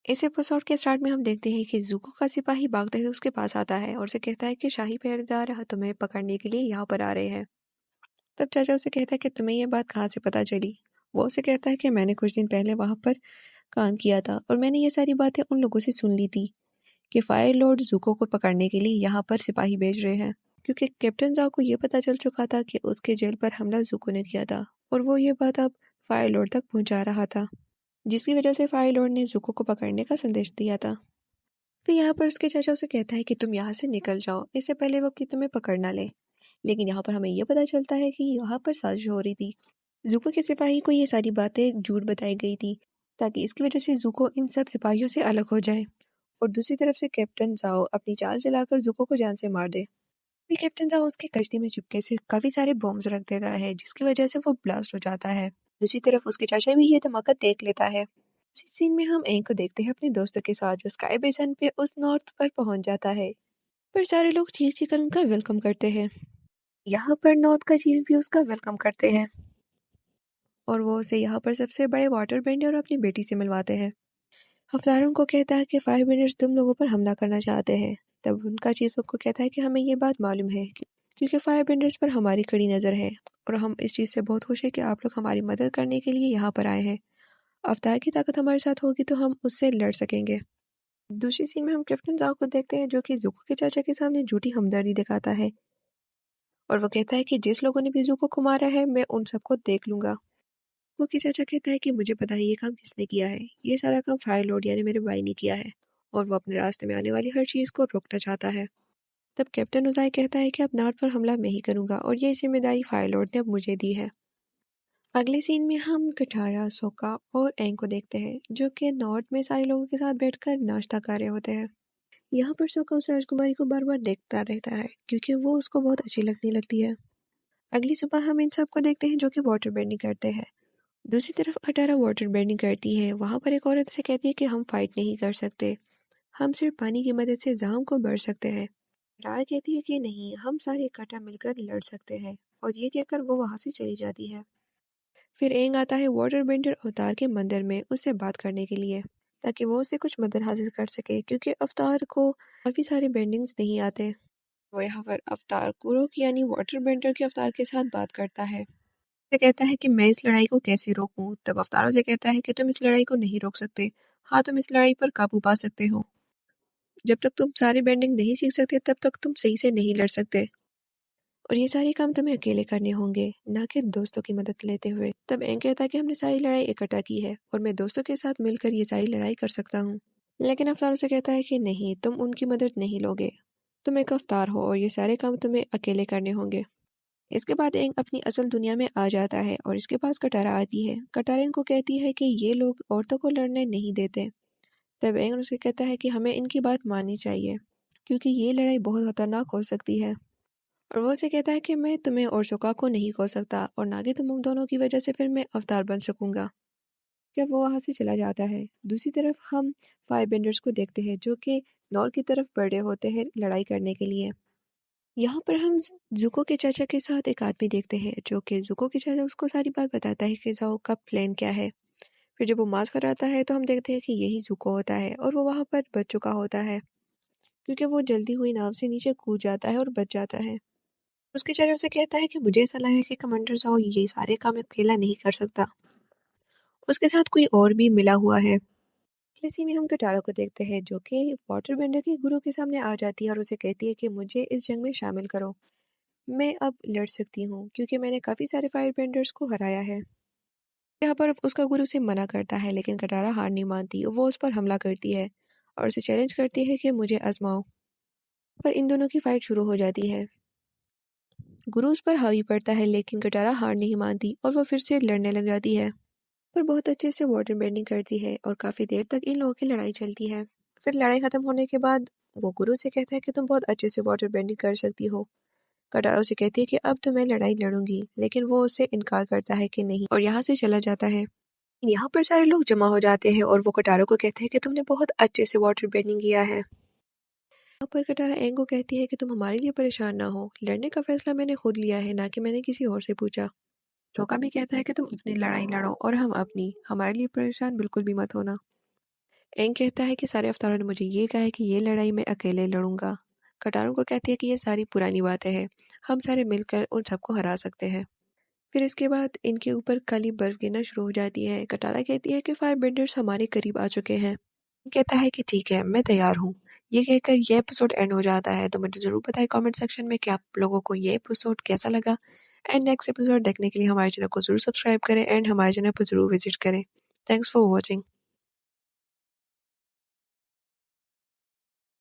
इस एपिसोड के स्टार्ट में हम देखते हैं कि ज़ुको का सिपाही भागते हुए उसके पास आता है और उसे कहता है कि शाही पहरेदार तुम्हें पकड़ने के लिए यहाँ पर आ रहे हैं। तब चाचा उसे कहता है कि तुम्हें ये बात कहाँ से पता चली। वो उसे कहता है कि मैंने कुछ दिन पहले वहाँ पर काम किया था और मैंने ये सारी बातें उन लोगों से सुन ली थी कि फायर लॉर्ड ज़ुको को पकड़ने के लिए यहाँ पर सिपाही भेज रहे हैं, क्योंकि कैप्टन जाओ को ये पता चल चुका था कि उसके जेल पर हमला ज़ुको ने किया था और वो ये बात अब फायर लॉर्ड तक पहुँचा रहा था, जिसकी वजह से फायर लॉर्ड ने ज़ुको को पकड़ने का संदेश दिया था। फिर यहाँ पर उसके चाचा उसे कहता है कि तुम यहाँ से निकल जाओ, इससे पहले वो कि तुम्हें पकड़ ना ले। लेकिन यहाँ पर हमें यह पता चलता है कि यहाँ पर साजिश हो रही थी। ज़ुको के सिपाही को ये सारी बातें झूठ बताई गई थी ताकि इसकी वजह से ज़ुको इन सब सिपाहियों से अलग हो जाए और दूसरी तरफ से कैप्टन जाओ अपनी चाल चलाकर ज़ुको को जान से मार दे। फिर कैप्टन जाओ उसकी कश्ती में चुपके से काफी सारे बॉम्ब्स रख देता है, जिसकी वजह से वो ब्लास्ट हो जाता है। दूसरी तरफ उसके चाचा भी ये धमाका देख लेता है। इसी सीन में हम एंग को देखते हैं अपने दोस्तों के साथ जो स्काई बेसन पे उस नॉर्थ पर पहुंच जाता है, पर सारे लोग चीख चीख कर उनका वेलकम करते हैं। यहाँ पर नॉर्थ का चीफ भी उसका वेलकम करते हैं और वो उसे यहाँ पर सबसे बड़े वाटर बेंडर और अपनी बेटी से मिलवाते हैं। हफ्तार उनको कहता है कि फायर बेंडर्स तुम लोगों पर हमला करना चाहते हैं। तब उनका चीफ उनको कहता है कि हमें ये बात मालूम है क्योंकि फायर बेंडर्स पर हमारी कड़ी नज़र है और हम इस चीज़ से बहुत खुश हैं कि आप लोग हमारी मदद करने के लिए यहाँ पर आए हैं। अवतार की ताकत हमारे साथ होगी तो हम उससे लड़ सकेंगे। दूसरी सीन में हम कैप्टन जाओ को देखते हैं जो कि ज़ुको के चाचा के सामने झूठी हमदर्दी दिखाता है और वो कहता है कि जिस लोगों ने भी ज़ुको को मारा है मैं उन सबको देख लूंगा। वो की चाचा कहता है कि मुझे पता है ये काम किसने किया है, ये सारा काम फायर लॉर्ड यानी मेरे भाई ने किया है और वो अपने रास्ते में आने वाली हर चीज़ को रोकना चाहता है। तब कैप्टन उजाई कहता है कि अब नॉर्थ पर हमला मैं ही करूंगा और ये जिम्मेदारी फायर लॉर्ड ने अब मुझे दी है। अगले सीन में हम कठारा, सोका और एंग को देखते हैं जो कि नॉर्थ में सारे लोगों के साथ बैठकर नाश्ता कर रहे होते हैं। यहाँ पर सोका उस राजकुमारी को बार बार देखता रहता है क्योंकि वो उसको बहुत अच्छी लगने लगती है। अगली सुबह हम इन सबको देखते हैं जो कि वाटर बेंडिंग करते हैं। दूसरी तरफ अटारा वाटर बेंडिंग करती है। वहां पर एक औरत से कहती है कि हम फाइट नहीं कर सकते, हम सिर्फ पानी की मदद से जाम को बढ़ सकते हैं। राय कहती है कि नहीं, हम सारे इकट्ठा मिलकर लड़ सकते हैं और ये कहकर वो वहां से चली जाती है। फिर एंग आता है वाटर बेंडर अवतार के मंदिर में उससे बात करने के लिए ताकि वो उससे कुछ मदद हासिल कर सके, क्योंकि अवतार को काफी सारे बेंडिंग्स नहीं आते। वो यहाँ पर अवतार कुरोक यानी वाटर बेंडर के अवतार के साथ बात करता है। से कहता है कि मैं इस लड़ाई को कैसे रोकूं। तब अवतारों से कहता है कि तुम इस लड़ाई को नहीं रोक सकते, हाँ तुम इस लड़ाई पर काबू पा सकते हो। जब तक तुम सारे बेंडिंग नहीं सीख सकते तब तक तुम सही से नहीं लड़ सकते और ये सारे काम तुम्हें अकेले करने होंगे, ना कि दोस्तों की मदद लेते हुए। तब एंग कहता है कि हमने सारी लड़ाई इकट्ठा की है और मैं दोस्तों के साथ मिलकर ये सारी लड़ाई कर सकता हूँ। लेकिन अवतारों से कहता है कि नहीं, तुम उनकी मदद नहीं लोगे, तुम एक अवतार हो और ये सारे काम तुम्हें अकेले करने होंगे। इसके बाद एंग अपनी असल दुनिया में आ जाता है और इसके पास कटारा आती है। कटारा इनको कहती है कि ये लोग औरतों को लड़ने नहीं देते। तब एंग उनसे कहता है कि हमें इनकी बात माननी चाहिए क्योंकि ये लड़ाई बहुत खतरनाक हो सकती है। और वो उसे कहता है कि मैं तुम्हें और सोका को नहीं खो सकता और ना कि तुम दोनों की वजह से फिर मैं अवतार बन सकूंगा। जब वो वहां से चला जाता है, दूसरी तरफ हम फायर बेंडर्स को देखते हैं जो कि नॉर्थ की तरफ बढ़े होते हैं लड़ाई करने के लिए। यहाँ पर हम ज़ुको के चाचा के साथ एक आदमी देखते हैं जो कि ज़ुको के चाचा उसको सारी बात बताता है कि ज़ाओ का प्लान क्या है। फिर जब वो मास्क हटाता है तो हम देखते हैं कि यही ज़ुको होता है और वो वहाँ पर बच चुका होता है क्योंकि वो जल्दी हुई नाव से नीचे कूद जाता है और बच जाता है। उसके चाचा उसे कहता है कि मुझे ऐसा लगा कि कमांडर ज़ाओ ये सारे काम अकेला नहीं कर सकता, उसके साथ कोई और भी मिला हुआ है। इसी में हम कटारा को देखते हैं जो कि वाटर बेंडर के गुरु के सामने आ जाती है और उसे कहती है कि मुझे इस जंग में शामिल करो, मैं अब लड़ सकती हूँ क्योंकि मैंने काफ़ी सारे फायर बेंडर्स को हराया है। यहाँ पर उसका गुरु उसे मना करता है लेकिन कटारा हार नहीं मानती, वो उस पर हमला करती है और उसे चैलेंज करती है कि मुझे आजमाओ। पर इन दोनों की फाइट शुरू हो जाती है। गुरु उस पर हावी पड़ता है लेकिन कटारा हार नहीं मानती और वो फिर से लड़ने लग जाती है। पर बहुत अच्छे से वाटर बेंडिंग करती है और काफ़ी देर तक इन लोगों की लड़ाई चलती है। फिर लड़ाई खत्म होने के बाद वो गुरु से कहता है कि तुम बहुत अच्छे से वाटर बेंडिंग कर सकती हो। कटारा उसे कहती है कि अब तो मैं लड़ाई लड़ूंगी, लेकिन वो उससे इनकार करता है कि नहीं और यहाँ से चला जाता है। यहाँ पर सारे लोग जमा हो जाते हैं और वो कटारा को कहते हैं कि तुमने बहुत अच्छे से वाटर बेंडिंग किया है। यहाँ पर कटारा एंग को कहती है कि तुम हमारे लिए परेशान ना हो, लड़ने का फैसला मैंने खुद लिया है, ना कि मैंने किसी और से पूछा। चौका भी कहता है कि तुम अपनी लड़ाई लड़ो और हम अपनी, हमारे लिए परेशान बिल्कुल भी मत होना। एंग कहता है कि सारे अवतारों ने मुझे ये कहा है कि ये लड़ाई मैं अकेले लड़ूंगा। कटारो को कहती है कि ये सारी पुरानी बातें हैं, हम सारे मिलकर उन सबको हरा सकते हैं। फिर इसके बाद इनके ऊपर काली बर्फ गिरना शुरू हो जाती है। कटारा कहती है कि फायर बेंडर्स हमारे करीब आ चुके हैं। कहता है कि ठीक है, मैं तैयार हूँ। ये कहकर ये एपिसोड एंड हो जाता है। तो मुझे ज़रूर बताएं कमेंट सेक्शन में कि आप लोगों को ये एपिसोड कैसा लगा। एंड नेक्स्ट एपिसोड देखने के लिए हमारे चैनल को ज़रूर सब्सक्राइब करें एंड हमारे चैनल पर ज़रूर विजिट करें। Thanks for watching.